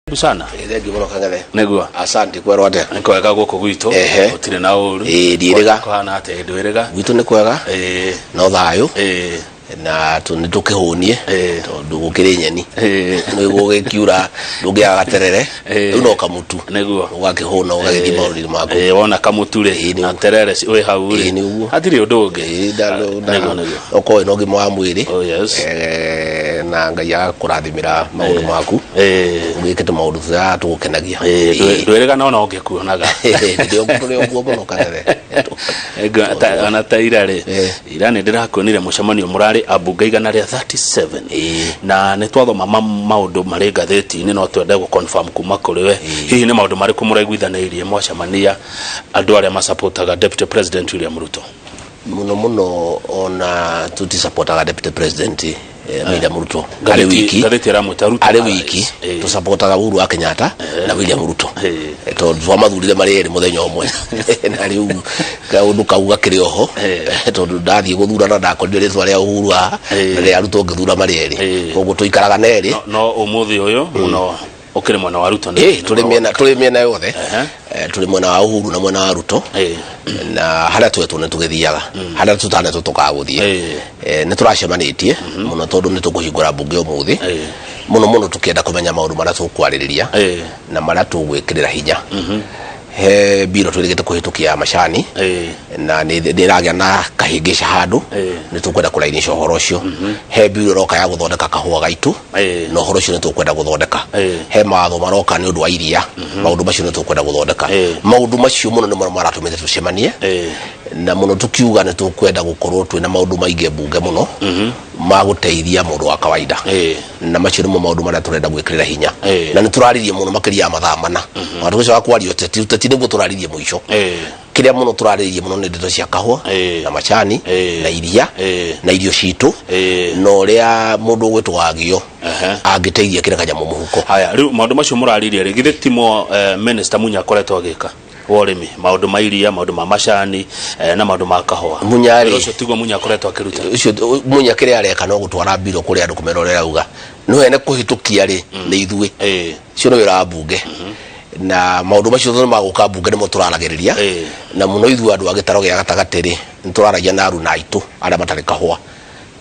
Busana. Thengi muno Kang'ethe. Negua. Asante kwero ate. Niko wega guku gwitu. Utire na uru. Ndiiriga. Kuhana ate ndwiriga. Gwitu ni kwega. No thayo. Na tukihunie tondu gukiri nyeni no gugikiura ndugiaga terere no kamutu neguo ugakihuna ugagithima mauriri maku wona kamutu ri na terere we hau ri atiri undu ungi oko no gimo wa mwiri na Ngai agakurathimira maundu maku ugikete maundu za tugukenagia ndwiriga no ungikuonaga ndio guo muno Kang'ethe ana taira ri ira ni ndirakuonire mucemanio murari abunge igana ria 37 na ne twathoma maundu mari gatheti-ini no twende gu confirm kuma kuri we hihi ni maundu mari kumuraiguithanirie mwacemania andu aria masupportaga Deputy President William Ruto muno ona tuti supportaga Deputy President William Ruto ale wiki gatheti ra mutaruto ale wiki tu supportaga Uhuru wa Kenyatta na William Ruto to twamathurire mari eri muthenya umwe na riu kaundu kauga kiri oho to ndathie guthurana ndakorire ritwa ria Uhuru na ria Ruto ngithura mari eri koguo tuikaraga neri no umuthi uyu muno ukiri mwena wa Ruto ni tuli miena yothe tuli mwena wa Uhuru na mwena wa Ruto na haria twetu ne tugithiaga haria tutane tukaguthie ne turacemanitie muno tondu ne tukuhingura bunge umuthi muno tukienda kumenya maundu maria tukwariria na maria tugwikirira hinya he biro twirigite kuhitukia macani na ndiragia na kahingisha handu ni tukwenda kulainisha uhoro ucio he biro roka ya guthondeka kahua gaitu no uhoro ucio ni tukwenda guthondeka he maatho maroka ni undu wa iria maundu macio ni tukwenda guthondeka maundu macio muno ni maratumite tucemanie na muno tukiuga ni tukwenda gukorwo twina maundu maingi bunge muno ma guteithia mundu wa kawaida na macio ni maundu maria turenda gwikirira hinya na ni turaririe muno makiria mathaa mana watu cio wakwario teti niguo turaririe muico kiria muno turaririe muno ni ndeto cia kahua na macani na iria na irio citu no ria mundu gwitwagio angiteithia kire kanyamu muhuko haya riu maundu macio muraririe ri githe timo minister Munya akoretwo agika worimi maundu mairia maundu ma macani na maundu ma kahua Munyari ucio tigwo Munya akoretwo akiruta ucio Munya kiria areka no gutwara biro kuri andu kumerorera uga no ene kuhitukia ri ni ithue cio no wira bunge na maundu macio no maguka bunge ni muturaragiriria na muno ithu andu agitaro gia gatagatiri nturaragia na aru na itu aria matari kahua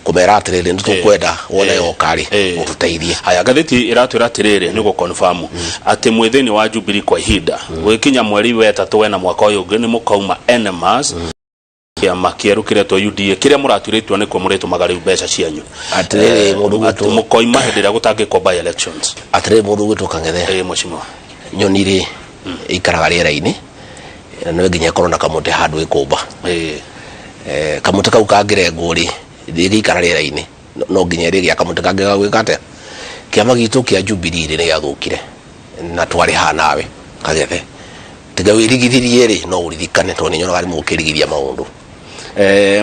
kumera atiriri ndu tukwenda wona yokari ututeithie haya gatheti iratwira atiriri ni gu confirm ati mwithini wa Jubilee kwa ihinda gwikinya mweri wa 3 wena mwaka uyu ngi ni mukauma NMAS kia makieru kire to UDA kiria muratwiritwo ni ko muretu magari mbeca cianyu atiriri mundu gutu mukoima hindira gutangikwo by elections atiriri mundu gwitu Kang'ethe mushimwa nyonire ikaraga riera-ini no nginya korona na kamuti handu ikumba kamuti kau kangirengwo ri igikara riera-ini no nginya ri gia kamuti kangiga gwikate kiama gitu kia Jubilee ri giathukire na twari hanawe Kang'ethe tiga wirigithirie ri no uririkane to ni nyonaga ri mukirigithia maundu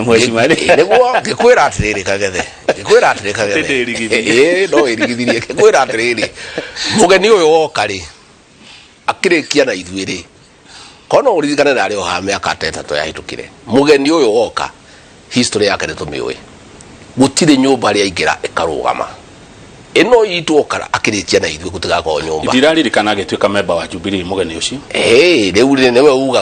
mweshima ri niguo ngikwira atiriri Kang'ethe ngikwira atiriri Kang'ethe no irigithirie ngikwira atiriri mugeni uyu woka ri akirikia na ithuiri kono uririkane na rio ha miaka 3 yahitukire mugeni uyu woka history yake nitumiwe gutire nyumba ria ingira ikarugama eno itu okara akirikia na ithuiri gutiga ko nyumba ndirari kana agitwika member wa Jubilee mugeni ucio riu newe uga